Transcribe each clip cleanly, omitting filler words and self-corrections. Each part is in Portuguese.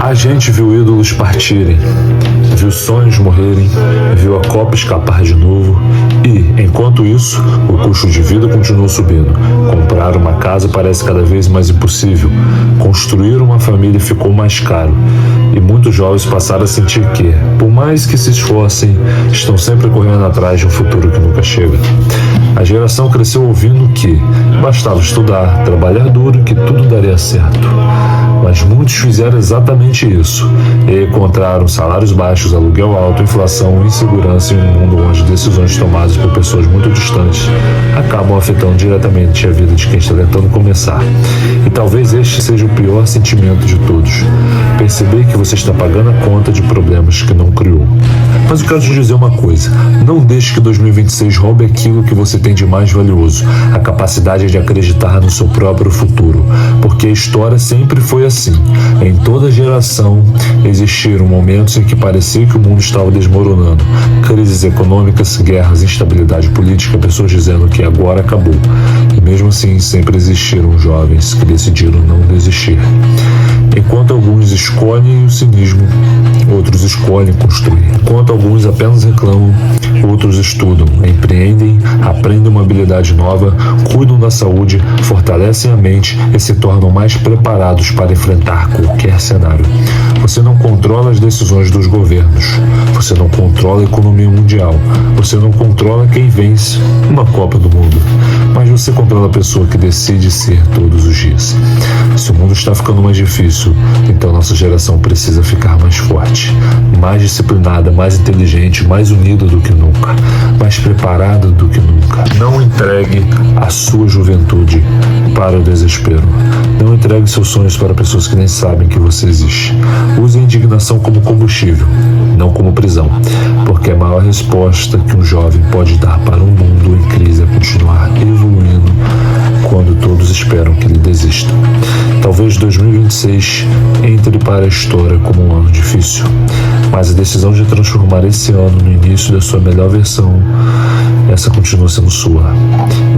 A gente viu ídolos partirem, viu sonhos morrerem, viu a Copa escapar de novo e, enquanto isso, o custo de vida continuou subindo. Comprar uma casa parece cada vez mais impossível. Construir uma família ficou mais caro. E muitos jovens passaram a sentir que, por mais que se esforcem, estão sempre correndo atrás de um futuro que nunca chega. A geração cresceu ouvindo que bastava estudar, trabalhar duro e que tudo daria certo. Mas muitos fizeram exatamente isso e encontraram salários baixos, aluguel alto, inflação e insegurança em um mundo onde decisões tomadas por pessoas muito distantes acabam afetando diretamente a vida de quem está tentando começar. E talvez este seja o pior sentimento de todos: perceber que você está pagando a conta de problemas que não criou. Mas eu quero te dizer uma coisa: não deixe que 2026 roube aquilo que você tem de mais valioso, a capacidade de acreditar no seu próprio futuro, porque a história sempre foi assim. Em toda geração existiram momentos em que parecia que o mundo estava desmoronando, crises econômicas, guerras, instabilidade política, pessoas dizendo que agora acabou. E mesmo assim sempre existiram jovens que decidiram não desistir. Enquanto alguns escolhem o cinismo, outros escolhem construir. Enquanto alguns apenas reclamam, outros estudam, empreendem, aprendem uma habilidade nova, cuidam da saúde, fortalecem a mente e se tornam mais preparados para enfrentar qualquer cenário. Você não controla as decisões dos governos, você não controla a economia mundial, você não controla quem vence uma Copa do Mundo, mas você controla a pessoa que decide ser todos os dias. Se o mundo está ficando mais difícil, então nossa geração precisa ficar mais forte, mais disciplinada, mais inteligente, mais unida do que nunca, mais preparada do que nunca. Não entregue a sua juventude para o desespero. Não entregue seus sonhos para pessoas que nem sabem que você existe. Use a indignação como combustível, não como prisão, porque a maior resposta que um jovem pode dar para um mundo em crise é continuar evoluindo quando todos esperam que ele desista. Talvez 2026 entre para a história como um ano difícil, mas a decisão de transformar esse ano no início da sua melhor versão, essa continua sendo sua.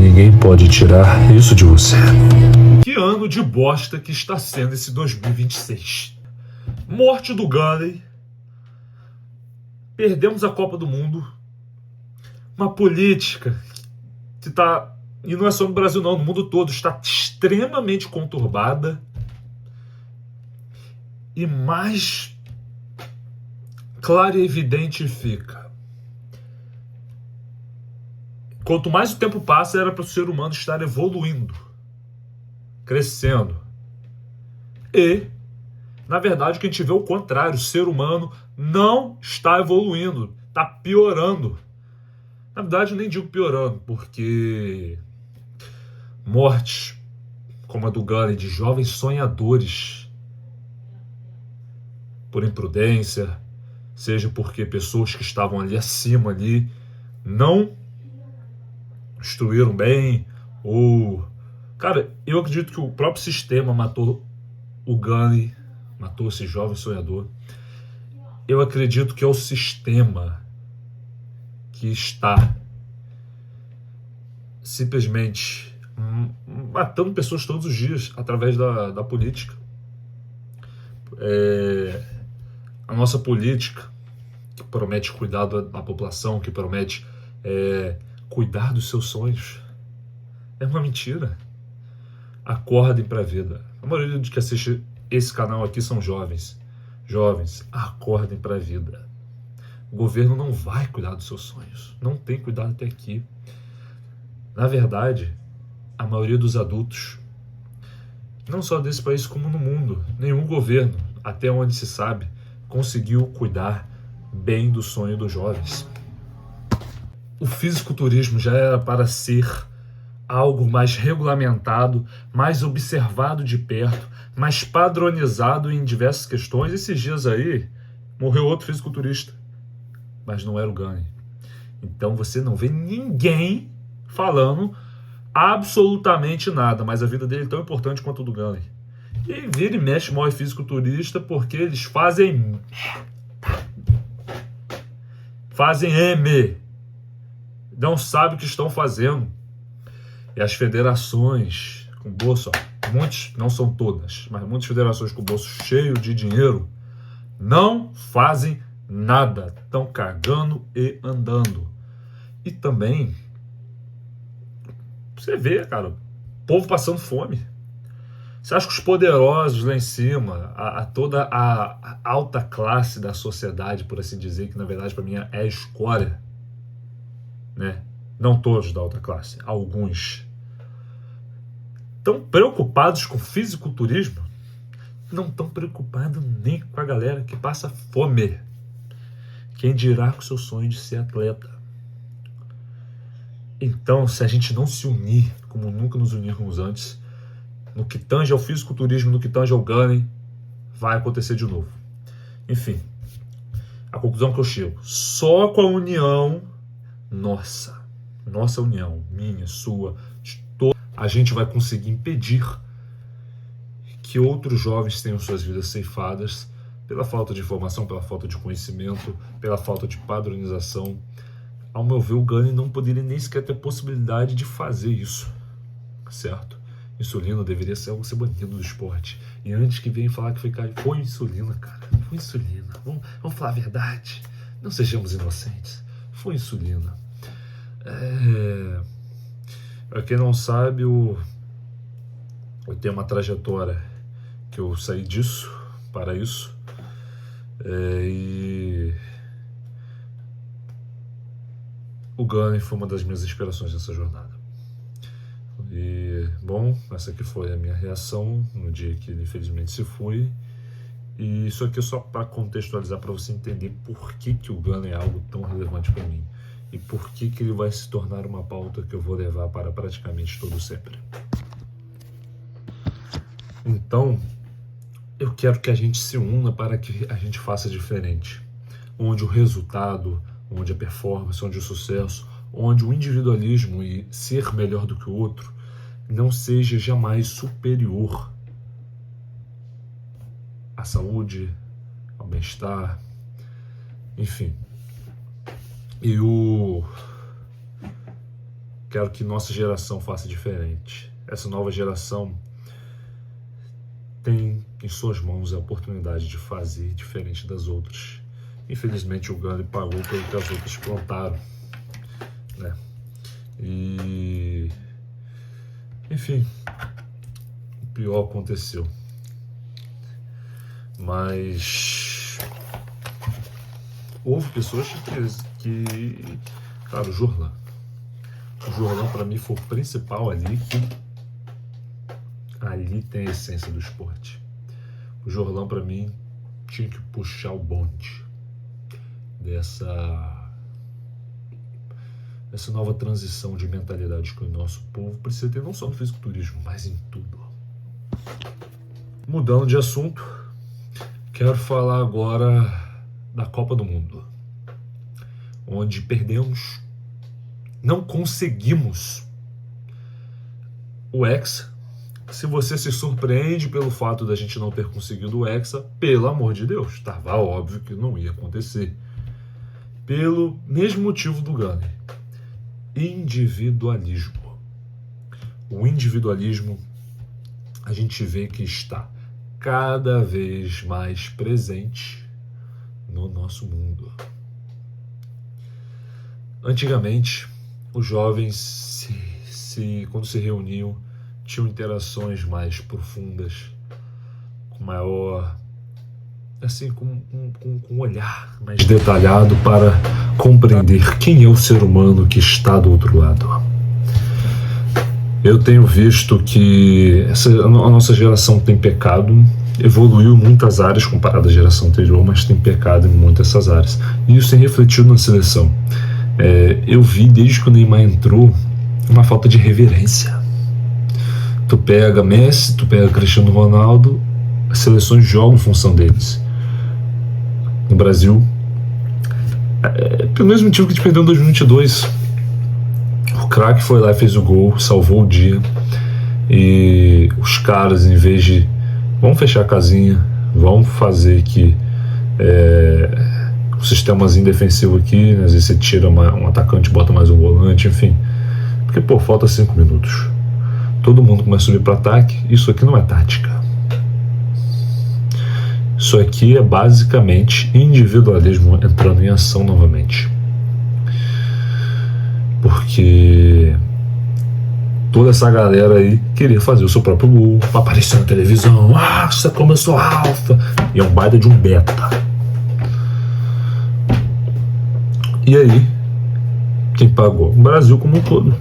Ninguém pode tirar isso de você. Que ano de bosta que está sendo esse 2026. Morte do Gunley. Perdemos a Copa do Mundo. Uma política que está, e não é só no Brasil não, no mundo todo, está extremamente conturbada. E mais claro e evidente fica: quanto mais o tempo passa, era para o ser humano estar evoluindo, crescendo. E, na verdade, o que a gente vê é o contrário: o ser humano não está evoluindo, está piorando. Na verdade, eu nem digo piorando, porque mortes como a do Gunley, de jovens sonhadores, por imprudência, seja porque pessoas que estavam ali acima ali não instruíram bem, ou... Cara, eu acredito que o próprio sistema matou o Gunley, matou esse jovem sonhador. Eu acredito que é o sistema que está simplesmente matando pessoas todos os dias através da política. A nossa política, que promete cuidar da população, que promete cuidar dos seus sonhos, é uma mentira. Acordem para a vida. A maioria dos que assiste esse canal aqui são jovens. Jovens, acordem para a vida. O governo não vai cuidar dos seus sonhos. Não tem cuidado até aqui. Na verdade, a maioria dos adultos, não só desse país como no mundo, nenhum governo, até onde se sabe, conseguiu cuidar bem do sonho dos jovens. O fisiculturismo já era para ser algo mais regulamentado, mais observado de perto, mais padronizado em diversas questões. Esses dias aí, morreu outro fisiculturista, mas não era o Gunley. Então você não vê ninguém falando absolutamente nada, mas a vida dele é tão importante quanto a do Gunley. E vira e mexe, morre fisiculturista porque eles fazem M. Não sabem o que estão fazendo. E as federações com bolso, muitos, não são todas, mas muitas federações com bolso cheio de dinheiro, Não fazem nada. Estão cagando e andando. E também, você vê, cara, o povo passando fome. Você acha que os poderosos lá em cima, toda a alta classe da sociedade, por assim dizer, que na verdade para mim é a escória, né? Não todos da alta classe, alguns, estão preocupados com fisiculturismo? Não estão preocupados nem com a galera que passa fome. Quem dirá com o seu sonho de ser atleta? Então, se a gente não se unir como nunca nos unirmos antes, no que tange ao fisiculturismo, no que tange ao gunning, vai acontecer de novo. Enfim, a conclusão que eu chego: só com a união, nossa união, minha, sua, de toda, a gente vai conseguir impedir que outros jovens tenham suas vidas ceifadas pela falta de informação, pela falta de conhecimento, pela falta de padronização. Ao meu ver, o gunning não poderia nem sequer ter possibilidade de fazer isso, certo? Insulina deveria ser algo ser banido do esporte. E antes que venham falar que foi insulina, cara. Foi insulina. Vamos falar a verdade. Não sejamos inocentes. Foi insulina. Pra quem não sabe, eu tenho uma trajetória que eu saí disso para isso. E o gunning foi uma das minhas inspirações nessa jornada. E, bom, essa aqui foi a minha reação no dia que ele infelizmente se foi. E isso aqui é só para contextualizar, para você entender por que o gunning é algo tão relevante para mim. E por que ele vai se tornar uma pauta que eu vou levar para praticamente todo sempre. Então, eu quero que a gente se una para que a gente faça diferente. Onde o resultado, onde a performance, onde o sucesso, onde o individualismo e ser melhor do que o outro não seja jamais superior à saúde, ao bem-estar, enfim. Eu quero que nossa geração faça diferente. Essa nova geração tem em suas mãos a oportunidade de fazer diferente das outras. Infelizmente o gunning pagou pelo que as outras plantaram, né? E enfim, o pior aconteceu. Mas houve pessoas que cara, o Jorlan para mim foi o principal ali, que ali tem a essência do esporte. O Jorlan para mim tinha que puxar o bonde essa nova transição de mentalidade que o nosso povo precisa ter, não só no fisiculturismo, mas em tudo. Mudando de assunto, quero falar agora da Copa do Mundo, onde perdemos, não conseguimos o Hexa. Se você se surpreende pelo fato da gente não ter conseguido o Hexa, pelo amor de Deus, estava óbvio que não ia acontecer. Pelo mesmo motivo do gunning: individualismo. O individualismo, a gente vê que está cada vez mais presente no nosso mundo. Antigamente, os jovens, quando se reuniam, tinham interações mais profundas, com maior, assim, com um olhar mais detalhado para compreender quem é o ser humano que está do outro lado. Eu tenho visto que a nossa geração tem pecado, evoluiu em muitas áreas comparado à geração anterior, mas tem pecado em muitas dessas áreas. E isso tem refletido na seleção. Eu vi desde que o Neymar entrou uma falta de reverência. Tu pega Messi, tu pega Cristiano Ronaldo, as seleções jogam em função deles. No Brasil, pelo mesmo motivo que a gente perdeu em 2022. O craque foi lá e fez o gol, salvou o dia. E os caras, em vez de vamos fechar a casinha, vamos fazer que o sistemazinho defensivo aqui, às vezes você tira um atacante, bota mais um volante, enfim. Porque, falta 5 minutos. Todo mundo começa a subir para ataque. Isso aqui não é tática. Isso aqui é basicamente individualismo entrando em ação novamente. Porque toda essa galera aí queria fazer o seu próprio gol, aparecer na televisão, nossa, como eu sou alfa, e é um baita de um beta. E aí, quem pagou? O Brasil como um todo.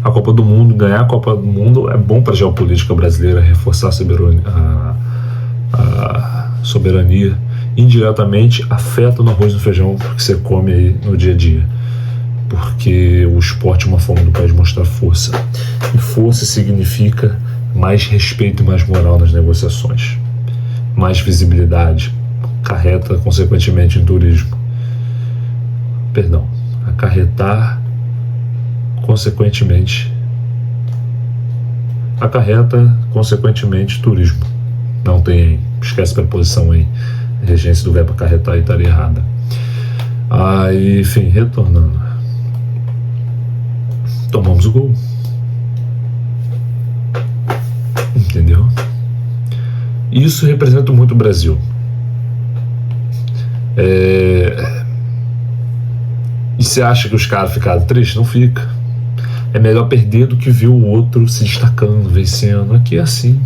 A Copa do Mundo, ganhar a Copa do Mundo é bom para a geopolítica brasileira, reforçar a soberania. Indiretamente afeta no arroz e no feijão que você come aí no dia a dia. Porque o esporte é uma forma do país mostrar força. E força significa mais respeito e mais moral nas negociações. Mais visibilidade. Acarreta, consequentemente, em turismo. Perdão. Acarreta, consequentemente, turismo. Não tem, esquece a preposição em regência do verbo acarretar e estaria errada. Aí, enfim, retornando. Tomamos o gol. Entendeu? Isso representa muito o Brasil. E você acha que os caras ficaram tristes? Não fica. É melhor perder do que ver o outro se destacando, vencendo. Aqui é assim.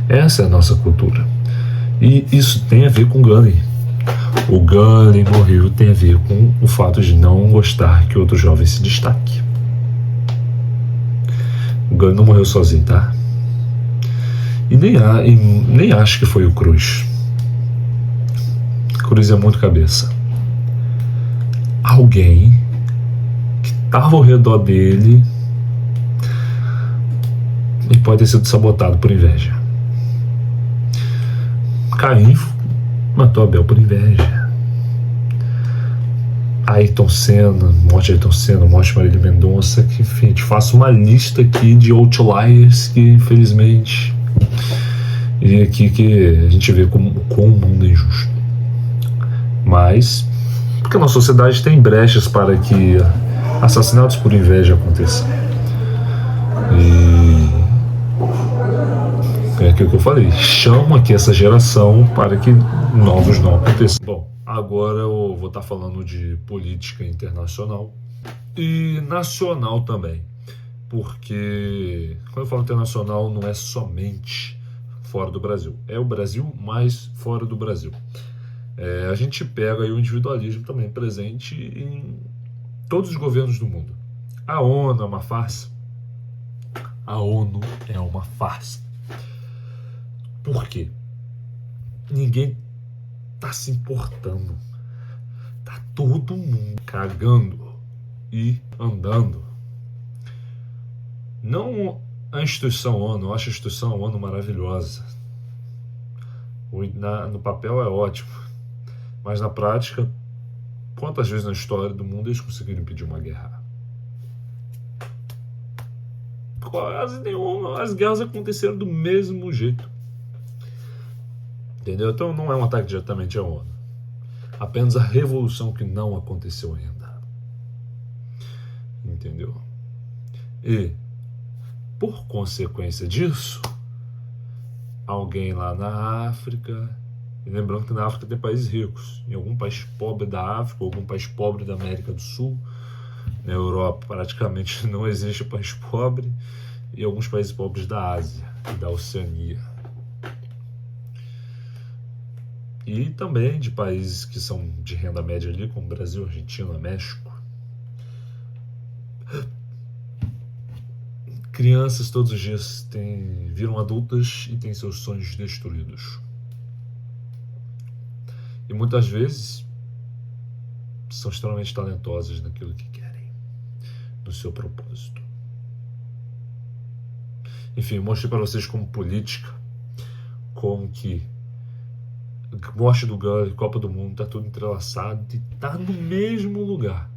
Essa é a nossa cultura. E isso tem a ver com Gandhi. O Gandhi morreu tem a ver com o fato de não gostar que outro jovem se destaque. O Gandhi não morreu sozinho, tá? E nem acho que foi o Cruz. Cruz é muito cabeça. Alguém que estava ao redor dele e pode ter sido sabotado por inveja. Caim matou Abel por inveja. Ayrton Senna, morte de Ayrton Senna, morte de Marília Mendonça, que enfim, te faço uma lista aqui de outliers que infelizmente e aqui que a gente vê como o mundo é injusto. Mas porque a nossa sociedade tem brechas para que assassinatos por inveja aconteçam. E é aquilo que eu falei, chamo aqui essa geração para que novos não aconteçam. Bom, agora eu vou estar falando de política internacional e nacional também, porque quando eu falo internacional não é somente fora do Brasil, é o Brasil mais fora do Brasil. A gente pega aí o individualismo também presente em todos os governos do mundo. A ONU é uma farsa. A ONU é uma farsa. Por quê? Ninguém tá se importando. Tá todo mundo cagando e andando. Não a instituição ONU, eu acho a instituição ONU maravilhosa. No papel é ótimo. Mas na prática, quantas vezes na história do mundo eles conseguiram impedir uma guerra? Quase nenhuma. As guerras aconteceram do mesmo jeito. Entendeu? Então não é um ataque diretamente à ONU. Apenas a revolução que não aconteceu ainda. Entendeu? E, por consequência disso, alguém lá na África... E lembrando que na África tem países ricos. Em algum país pobre da África, ou algum país pobre da América do Sul. Na Europa praticamente não existe país pobre. E alguns países pobres da Ásia e da Oceania. E também de países que são de renda média ali, como Brasil, Argentina, México. Crianças todos os dias viram adultas e têm seus sonhos destruídos. E muitas vezes são extremamente talentosas naquilo que querem, no seu propósito. Enfim, mostrei para vocês como política, como que morte do Gandhi, Copa do Mundo, tá tudo entrelaçado e tá no mesmo lugar.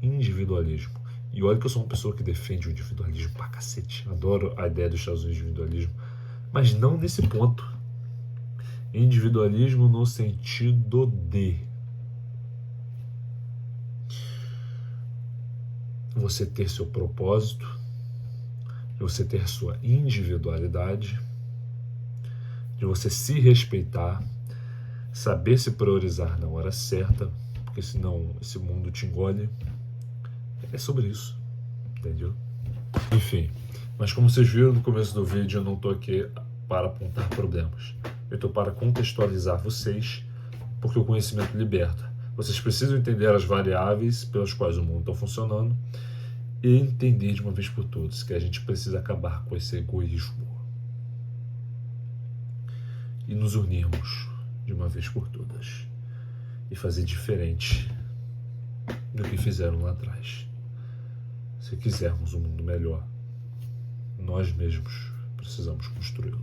Individualismo. E olha que eu sou uma pessoa que defende o individualismo pra cacete. Adoro a ideia dos Estados Unidos de individualismo. Mas não nesse ponto. Individualismo no sentido de você ter seu propósito, de você ter sua individualidade, de de você se respeitar, saber se priorizar na hora certa, porque senão esse mundo te engole. É sobre isso, entendeu? Enfim, mas como vocês viram no começo do vídeo, eu não estou aqui para apontar problemas. Eu estou para contextualizar vocês, porque o conhecimento liberta. Vocês precisam entender as variáveis pelas quais o mundo está funcionando e entender de uma vez por todas que a gente precisa acabar com esse egoísmo e nos unirmos de uma vez por todas e fazer diferente do que fizeram lá atrás. Se quisermos um mundo melhor, nós mesmos precisamos construí-lo.